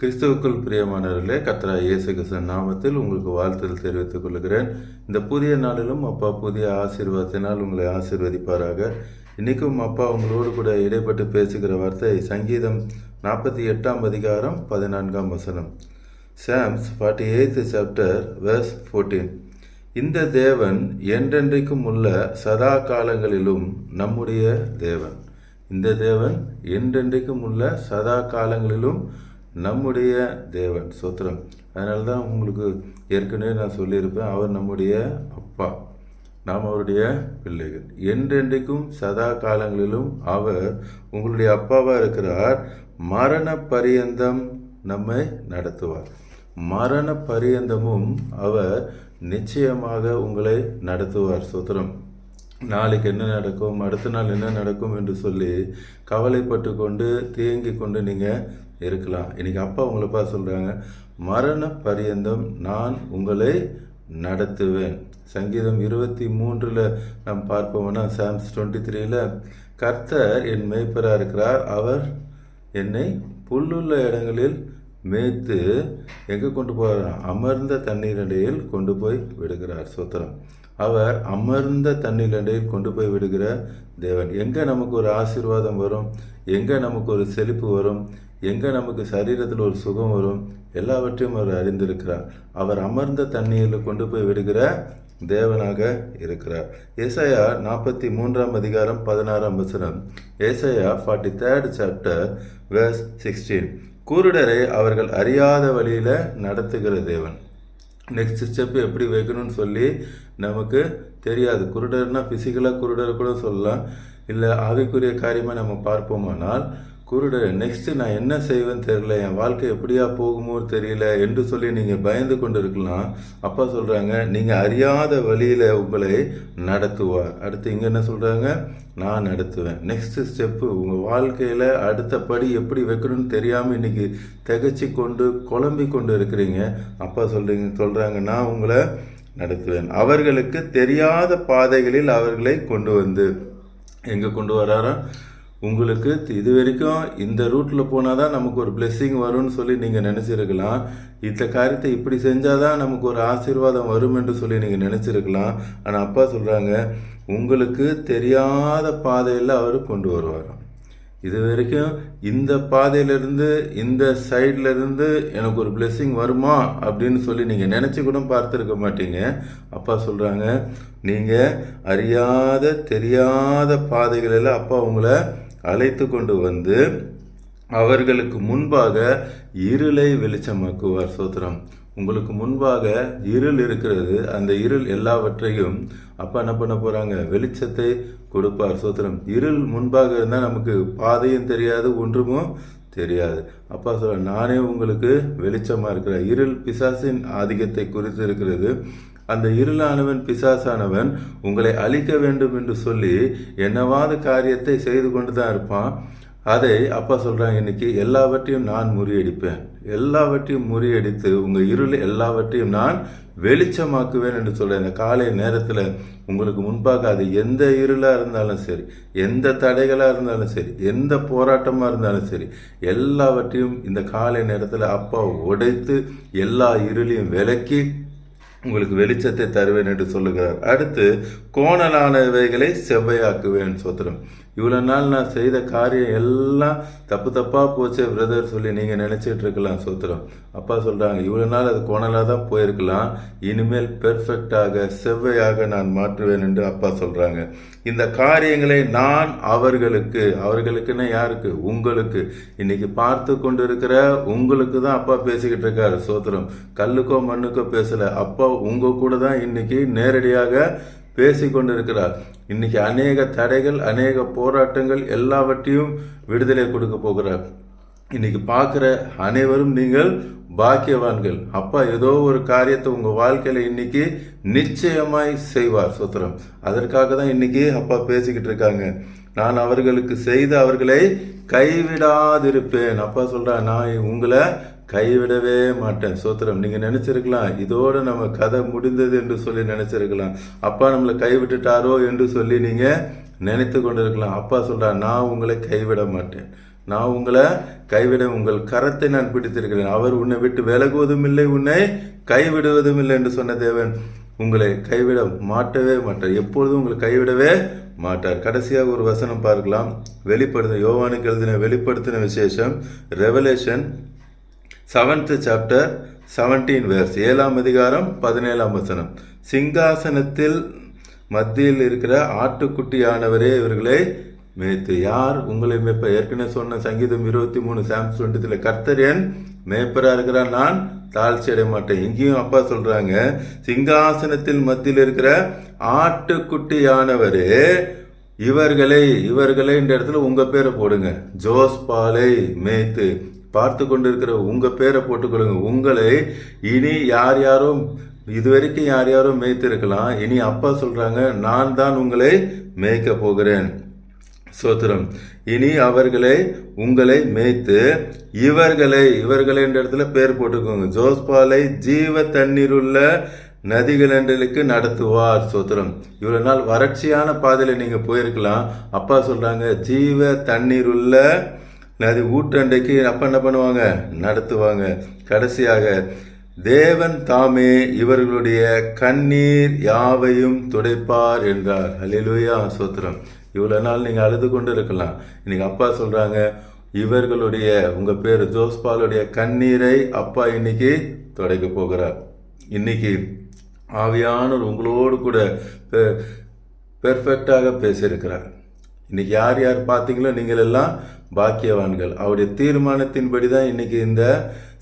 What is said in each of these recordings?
கிறிஸ்துவுக்குள் பிரியமானவர்களே, கர்த்தராகிய இயேசு கிறிஸ்துவின் நாமத்தில் உங்களுக்கு வாழ்த்துதல் தெரிவித்துக் கொள்கிறேன். இந்த புதிய நாளிலும் அப்பா புதிய ஆசீர்வாதத்தினால் உங்களை ஆசீர்வதிப்பாராக. இன்றைக்கும் அப்பா உங்களோடு கூட இடைப்பட்டு பேசுகிற வார்த்தை சங்கீதம் 48 அதிகாரம் 14 வசனம். Psalms 48 chapter verse 14. இந்த தேவன் என்றென்றைக்கும் உள்ள சதா காலங்களிலும் நம்முடைய தேவன். இந்த தேவன் என்றென்றைக்கும் உள்ள சதா காலங்களிலும் நம்முடைய தேவன். சோத்திரம். அதனால தான் உங்களுக்கு ஏற்கனவே நான் சொல்லியிருப்பேன், அவர் நம்முடைய அப்பா, நாம் அவருடைய பிள்ளைகள். என்றென்றைக்கும் சதா காலங்களிலும் அவர் உங்களுடைய அப்பாவாக இருக்கிறார். மரண பரியந்தம் நம்மை நடத்துவார். மரண பரியந்தமும் அவர் நிச்சயமாக உங்களை நடத்துவார். சோத்திரம். நாளைக்கு என்ன நடக்கும், அடுத்த நாள் என்ன நடக்கும் என்று சொல்லி கவலைப்பட்டு கொண்டு தேங்கி கொண்டு நீங்கள் இருக்கலாம். இன்றைக்கி அப்பா உங்களை பார்த்து சொல்கிறாங்க, மரண பரியந்தம் நான் உங்களை நடத்துவேன். சங்கீதம் 23 நாம் பார்ப்போம்னா, சாம்ஸ் 23 கர்த்தர் என் மேய்ப்பராக இருக்கிறார், அவர் என்னை புல்லுள்ள இடங்களில் மேய்த்து எங்கே கொண்டு போகிறார், அமர்ந்த தண்ணீரடையில் கொண்டு போய் விடுகிறார். சோத்திரம். அவர் அமர்ந்த தண்ணீரடையில் கொண்டு போய் விடுகிற தேவன். எங்கே நமக்கு ஒரு ஆசீர்வாதம் வரும், எங்கே நமக்கு ஒரு செழிப்பு வரும், எங்கே நமக்கு சரீரத்தில் ஒரு சுகம் வரும், எல்லாவற்றையும் அவர் அறிந்திருக்கிறார். அவர் அமர்ந்த தண்ணீரில் கொண்டு போய் விடுகிற தேவனாக இருக்கிறார். ஏசாயா 43 அதிகாரம் 16 வசனம். ஏசாயா 43 சாப்டர் verse 16. குருடரை அவர்கள் அறியாத வழியில் நடத்துகிற தேவன். நெக்ஸ்ட் ஸ்டெப் எப்படி வைக்கணும்னு சொல்லி நமக்கு தெரியாது. குருடர்னா ஃபிசிக்கலாக குருடர் கூட சொல்லலாம், இல்லை ஆவிக்குரிய காரியமாக நம்ம பார்ப்போமானால், குருடர் நெக்ஸ்ட்டு நான் என்ன செய்வேன்னு தெரியல, என் வாழ்க்கை எப்படியா போகுமோ தெரியல என்று சொல்லி நீங்கள் பயந்து கொண்டு இருக்கலாம். அப்பா சொல்கிறாங்க, நீங்கள் அறியாத வழியில் உங்களை நடத்துவார். அடுத்து இங்கே என்ன சொல்கிறாங்க, நான் நடத்துவேன். நெக்ஸ்ட் ஸ்டெப்பு உங்கள் வாழ்க்கையில் அடுத்த படி எப்படி வைக்கணும்னு தெரியாமல் இன்றைக்கி திகச்சு கொண்டு குழம்பி கொண்டு இருக்கிறீங்க. அப்பா சொல்கிறாங்க, நான் உங்களை நடத்துவேன். அவர்களுக்கு தெரியாத பாதைகளில் அவர்களை கொண்டு வந்து எங்கே கொண்டு வராரா, உங்களுக்கு இது வரைக்கும் இந்த ரூட்டில் போனால் தான் நமக்கு ஒரு பிளெஸ்ஸிங் வரும்னு சொல்லி நீங்கள் நினச்சிருக்கலாம். இந்த காரியத்தை இப்படி செஞ்சால் தான் நமக்கு ஒரு ஆசீர்வாதம் வரும் என்று சொல்லி நீங்கள் நினச்சிருக்கலாம். ஆனால் அப்பா சொல்கிறாங்க, உங்களுக்கு தெரியாத பாதையில் அவர் கொண்டு வருவாராம். இது வரைக்கும் இந்த பாதையிலேருந்து இந்த சைட்லேருந்து எனக்கு ஒரு பிளெஸ்ஸிங் வருமா அப்படின்னு சொல்லி நீங்கள் நினச்சி கூட பார்த்துருக்க மாட்டீங்க. அப்பா சொல்கிறாங்க, நீங்கள் அறியாத தெரியாத பாதைகளில் அப்பா உங்களை அழைத்து கொண்டு வந்து அவர்களுக்கு முன்பாக இருளை வெளிச்சமாக்குவார். சோத்திரம். உங்களுக்கு முன்பாக இருள் இருக்கிறது, அந்த இருள் எல்லாவற்றையும் அப்பா என்ன பண்ண போகிறாங்க, வெளிச்சத்தை கொடுப்பார். சோத்திரம். இருள் முன்பாக இருந்தால் நமக்கு பாதையும் தெரியாது, ஒன்றுமும் தெரியாது. அப்பா சொல்ல, நானே உங்களுக்கு வெளிச்சமாக இருக்கிறேன். இருள் பிசாசின் ஆதிக்கத்தை குறித்து இருக்கிறது. அந்த இருளானவன் பிசாசானவன் உங்களை அழிக்க வேண்டும் என்று சொல்லி என்னவாத காரியத்தை செய்து கொண்டு தான் இருப்பான். அதை அப்பா சொல்கிறாங்க, இன்னைக்கு எல்லாவற்றையும் நான் முறியடிப்பேன், எல்லாவற்றையும் முறியடித்து உங்கள் இருள் எல்லாவற்றையும் நான் வெளிச்சமாக்குவேன் என்று சொல்கிறேன். இந்த காலை நேரத்தில் உங்களுக்கு முன்பாக அது எந்த இருளாக இருந்தாலும் சரி, எந்த தடைகளாக இருந்தாலும் சரி, எந்த போராட்டமாக இருந்தாலும் சரி, எல்லாவற்றையும் இந்த காலை நேரத்தில் அப்பா உடைத்து எல்லா இருளையும் விலக்கி உங்களுக்கு வெளிச்சத்தை தருவேன் என்று சொல்லுகிறார். அடுத்து, கோணலானவைகளை செவ்வையாக்குவேன். சோத்திரம். இவ்வளோ நாள் நான் செய்த காரியம் எல்லாம் தப்பாக போச்சே பிரதர் சொல்லி நீங்கள் நினச்சிட்டு இருக்கலாம். சோத்திரம். அப்பா சொல்கிறாங்க, இவ்வளோ நாள் அது கோணலாக தான் போயிருக்கலாம், இனிமேல் பெர்ஃபெக்டாக செவ்வையாக நான் மாற்றுவேன் என்று அப்பா சொல்கிறாங்க. இந்த காரியங்களை நான் அவர்களுக்குன்னா யாருக்கு, உங்களுக்கு, இன்னைக்கு பார்த்து கொண்டு இருக்கிற உங்களுக்கு தான் அப்பா பேசிக்கிட்டு இருக்காரு. சோத்திரம். கல்லுக்கோ மண்ணுக்கோ பேசலை, அப்பா உங்கள் கூட தான் இன்னைக்கு நேரடியாக பேசி கொண்டு இருக்கிறார். இன்னைக்கு அநேக தடைகள், அநேக போராட்டங்கள் எல்லாவற்றையும் விடுதலை கொடுக்க போகிறார். இன்னைக்கு பார்க்குற அனைவரும் நீங்கள் பாக்கியவான்கள். அப்பா ஏதோ ஒரு காரியத்தை உங்கள் வாழ்க்கையில் இன்னைக்கு நிச்சயமாய் செய்வார். சோத்திரம். அதற்காக தான் இன்னைக்கு அப்பா பேசிக்கிட்டு இருக்காங்க. நான் அவர்களுக்கு செய்து அவர்களை கைவிடாதிருப்பேன். அப்பா சொல்கிறேன், நான் உங்களை கைவிடவே மாட்டேன். சோத்திரம். நீங்கள் நினச்சிருக்கலாம், இதோடு நம்ம கதை முடிந்தது என்று சொல்லி நினச்சிருக்கலாம். அப்பா நம்மளை கைவிட்டுட்டாரோ என்று சொல்லி நீங்கள் நினைத்து கொண்டு இருக்கலாம். அப்பா சொல்கிறார், நான் உங்களை கைவிட மாட்டேன், நான் உங்களை கைவிட உங்கள் கரத்தை நான் பிடித்திருக்கிறேன். அவர் உன்னை விட்டு விலகுவதும் இல்லை, உன்னை கைவிடுவதும் இல்லை என்று சொன்ன தேவன் உங்களை கைவிட மாட்டவே மாட்டார். எப்பொழுதும் உங்களை கைவிடவே மாட்டார். கடைசியாக ஒரு வசனம் பார்க்கலாம். யோவானுக்கு எழுதின வெளிப்படுத்தின விசேஷம், ரெவலேஷன் 7th chapter 17 verse, 7ஆம் அதிகாரம் 17ஆம் வசனம். சிங்காசனத்தில் மத்தியில் இருக்கிற ஆட்டுக்குட்டியானவரே இவர்களை மேய்த்து. யார் உங்களை மேய்ப்ப? ஏற்கனவே சொன்ன சங்கீதம் 23 Psalms 23 கர்த்தர் என் மேய்ப்பரா இருக்கிறார், நான் தாழ்ச்சி அடைய மாட்டேன். இங்கேயும் அப்பா சொல்றாங்க, சிங்காசனத்தில் மத்தியில் இருக்கிற ஆட்டுக்குட்டியானவரே இவர்களை இந்த இடத்துல உங்க பேரை போடுங்க. ஜோஸ்பாலை மேய்த்து. பார்த்து கொண்டிருக்கிற உங்க பேரை போட்டுக்கொள்ளுங்க. உங்களை இனி யாரும் இதுவரைக்கும் யாரும் மேய்த்திருக்கலாம். இனி அப்பா சொல்றாங்க, நான் தான் உங்களை மேய்க்க போகிறேன். சோத்திரம். இனி உங்களை மேய்த்து இவர்களை என்ற இடத்துல பேர் போட்டுக்கோங்க. ஜோஸ்பாலை ஜீவ தண்ணீருள்ள நதிகளண்டலுக்கு நடத்துவார். சோத்திரம். இவ்வளவு நாள் வறட்சியான பாதையில நீங்க போயிருக்கலாம். அப்பா சொல்றாங்க, ஜீவ தண்ணீர் உள்ள நதி ஊற்றண்டைக்கு அப்பா என்ன பண்ணுவாங்க? நடத்துவாங்க. கடைசியாக தேவன் தாமே இவர்களுடைய கண்ணீர் யாவையும் துடைப்பார் என்றார். ஹல்லேலூயா. சோத்திரம். இவ்வளவு நாள் நீங்க அழுது கொண்டு இருக்கலாம். இன்னைக்கு அப்பா சொல்றாங்க, இவர்களுடைய உங்க பேரு ஜோஸ்பாலுடைய கண்ணீரை அப்பா இன்னைக்கு துடைக்க போகிறார். இன்னைக்கு ஆவியானவர் உங்களோடு கூட பெர்ஃபெக்டாக பேசியிருக்கிறார். இன்னைக்கு யார் பார்த்தீங்களோ நீங்கள் எல்லாம் பாக்கியவான்கள். அவருடைய தீர்மானத்தின்படி தான் இன்னைக்கு இந்த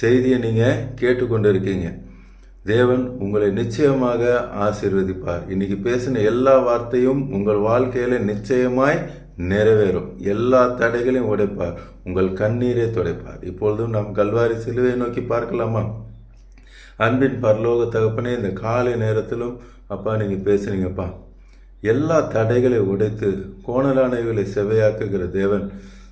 செய்தியை நீங்க கேட்டுக்கொண்டு இருக்கீங்க. தேவன் உங்களை நிச்சயமாக ஆசீர்வதிப்பார். இன்னைக்கு பேசின எல்லா வார்த்தையும் உங்கள் வாழ்க்கையில நிச்சயமாய் நிறைவேறும். எல்லா தடைகளையும் உடைப்பார். உங்கள் கண்ணீரை துடைப்பார். இப்பொழுதும் நாம் கல்வாரி சிலுவை நோக்கி பார்க்கலாமா? அன்பின் பரலோக தகப்பனே, இந்த காலை நேரத்திலும் அப்பா நீங்க பேசுனீங்கப்பா. எல்லா தடைகளை உடைத்து கோணலானவைகளை செவையாக்குகிற தேவன்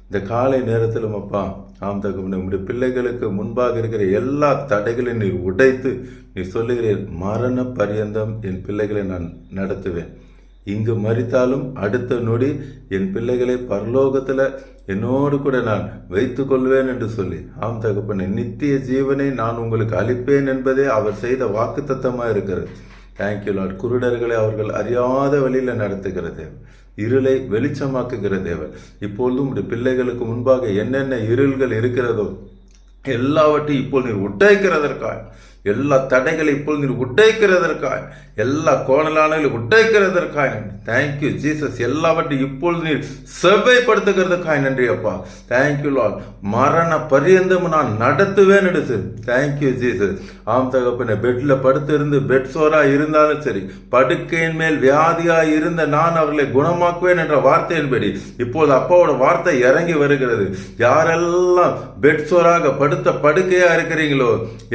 இந்த காலை நேரத்திலும் அப்பா ஆம் தகப்பனே, உங்களுடைய பிள்ளைகளுக்கு முன்பாக இருக்கிற எல்லா தடைகளையும் நீர் உடைத்து நீர் சொல்லுகிறீர், மரண பரியந்தம் என் பிள்ளைகளை நான் நடத்துவேன். இங்கு மரித்தாலும் அடுத்த நொடி என் பிள்ளைகளை பரலோகத்துல என்னோடு கூட நான் வைத்துக் கொள்வேன் என்று சொல்லி, ஆம் தகப்பனே, நித்திய ஜீவனை நான் உங்களுக்கு அளிப்பேன் என்பதே அவர் செய்த வாக்குத்தத்தமா இருக்கிறது. Thank you Lord. குருடர்களை அவர்கள் அறியாத வழியில நடத்துகிற தேவன், இருளை வெளிச்சமாக்குகிற தேவன், இப்பொழுதும் உடைய பிள்ளைகளுக்கு முன்பாக என்னென்ன இருள்கள் இருக்கிறதோ எல்லாவற்றையும் இப்போ நீர் உடைக்கிறதற்காய், எல்லா தடைகளை இப்பொழுது நீர் உடைக்கிறதற்காய், எல்லா கோணலானங்களை உடைக்கிறதற்காய் நன்றி. Thank you Jesus. எல்லாவற்றையும் இப்பொழுது நீர் செவ்வைப்படுத்துகிறதுக்காய் நன்றி அப்பா. Thank you Lord. மரண பரியந்தம் நான் நடத்துவேன் எடுத்து. Thank you Jesus. ஆம் தகப்பனே, பெட்ல படுத்து இருந்து பெட் சோரா இருந்தாலும் சரி, படுக்கையின் மேல் வியாதியா இருந்த நான் அவர்களை குணமாக்குவேன் என்ற வார்த்தையின்படி இப்போது அப்பாவோட வார்த்தை இறங்கி வருகிறது. யாரெல்லாம் பெட் சோராக படுத்த படுக்கையா இருக்கிறீங்களோ,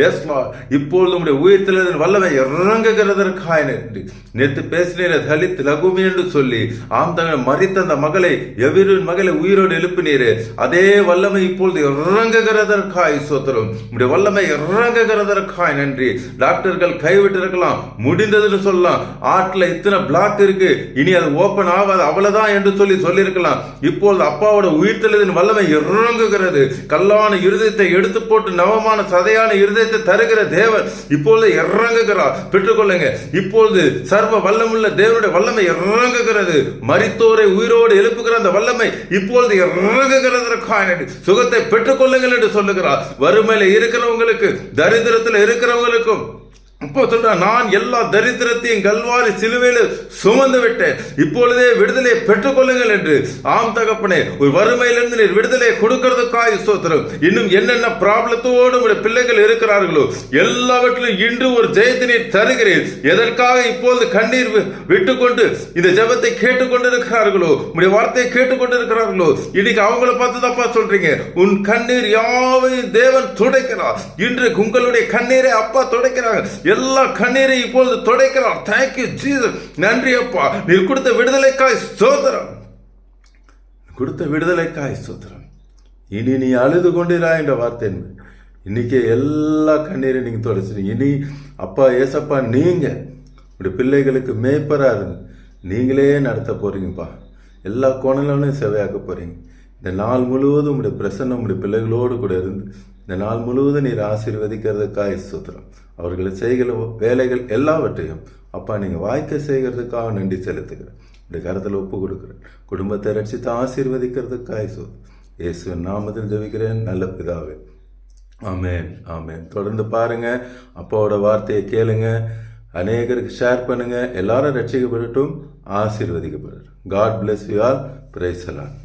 எஸ் லார்ட், இப்பொழுது உங்களுடைய உயிர்த்தெழுதலின் வல்லமை இறங்குகிறதற்காக நன்றி. நேற்று பேசினீர தலித் லகுமி என்று சொல்லி, ஆம் தங்கள் மரித்த அந்த மகளை, எவிரின் மகளை உயிரோடு எழுப்பினீரே, அதே வல்லமை இப்பொழுது இறங்குகிறதற்காய் சோத்திரம். உங்களுடைய வல்லமை இறங்குகிறதற்காய் நன்றி. டாக்டர்கள் கைவிட்டிருக்கலாம், முடிந்ததுன்னு சொல்லலாம், ஆட்டில் இத்தனை பிளாக் இருக்கு, இனி அது ஓபன் ஆகாது, அவ்வளவுதான் என்று சொல்லியிருக்கலாம். இப்பொழுது அப்பாவோட உயிர்த்தெழுதலின் வல்லமை இறங்குகிறது. கல்லான இருதயத்தை எடுத்து போட்டு நவமான சதையான இருதயத்தை தருகிற தேவன் இப்பொழுது இறங்குகிறார். பெற்றுக்கொள்ளுங்க. இப்பொழுது சர்வ வல்லமுள்ள தேவனுடைய வல்லமை இறங்குகிறது. மரித்தோரை உயிரோடு எழுப்புகிற அந்த வல்லமை இப்பொழுது இறங்குகிறதற்கான சுகத்தை பெற்றுக்கொள்ளுங்கள் என்று சொல்லுகிறார். வறுமையில இருக்கிறவங்களுக்கு, தரித்திரத்தில் இருக்கிறவங்களுக்கும் இப்போ சொல்ற, நான் எல்லா தரித்திரத்தையும் கல்வாரி சிலுவையில் சுமந்து விட்டேன், இப்பொழுதே விடுதலை பெற்றுக்கொள்ளுங்கள் என்று. ஆம் தகப்பனே, ஒரு வறுமையிலிருந்து நீர் விடுதலை கொடுக்கிறதுக்காக ஸ்தோத்திரம். இன்னும் என்னென்ன ப்ராப்ளத்தோடு உடைய பிள்ளைகள் இருக்கிறார்களோ எல்லாவற்றிலும் இன்று ஒரு ஜெயத்தை நீர் தருகிறேன். எதற்காக இப்பொழுது கண்ணீர் விட்டுக்கொண்டு இந்த ஜெபத்தை கேட்டுக்கொண்டு இருக்கிறார்களோ, உடைய வார்த்தையை கேட்டுக்கொண்டு இருக்கிறார்களோ, இன்னைக்கு அவங்களை பார்த்து தப்பா சொல்றீங்க. உன் கண்ணீர் யாவையும் தேவன் துடைக்கிறார். இன்று உங்களுடைய கண்ணீரை அப்பா துடைக்கிறாங்க. எல்லா கண்ணீரை இப்பொழுது துடைக்கிறார். Thank you Jesus. நன்றி அப்பா. நீர் கொடுத்த விடுதலைக்காய் ஸ்தோத்திரம். கொடுத்த விடுதலைக்காய் ஸ்தோத்திரம். இனி நீ அழுது கொண்டிரா என்ற வார்த்தை இன்னைக்கு எல்லா கண்ணீரையும் நீங்க தொடச்சிட்டீங்க. இனி அப்பா ஏசப்பா, நீங்க உடைய பிள்ளைகளுக்கு மேய்ப்பரா இருந்து நீங்களே நடத்த போறீங்கப்பா. எல்லா கோணலையும் செவையாக்க போறீங்க. இந்த நாள் முழுவதும் உங்களுடைய பிரசன்னம் உங்களுடைய பிள்ளைகளோடு கூட இருந்து இந்த நாள் முழுவதும் நீர் ஆசீர்வதிக்கிறதுக்காக ஸ்தோத்திரம். அவர்களை செய்கிற வேலைகள் எல்லாவற்றையும் அப்பா நீங்கள் வாய்க்க செய்கிறதுக்காக நன்றி செலுத்துகிறேன். இந்த கருத்தில் ஒப்பு கொடுக்குறேன். குடும்பத்தை ரட்சித்து ஆசீர்வதிக்கிறதுக்காக ஸ்தோத்திரம். இயேசுவின் நாமத்தில் ஜெபிக்கிறேன் நல்ல பிதாவே. ஆமென் ஆமென். தொடர்ந்து பாருங்க, அப்பாவோட வார்த்தையை கேளுங்க, அநேகருக்கு ஷேர் பண்ணுங்க. எல்லாரும் ரட்சிக்கப்படட்டும், ஆசீர்வதிக்கப்படட்டும். God bless you all. Praise the Lord.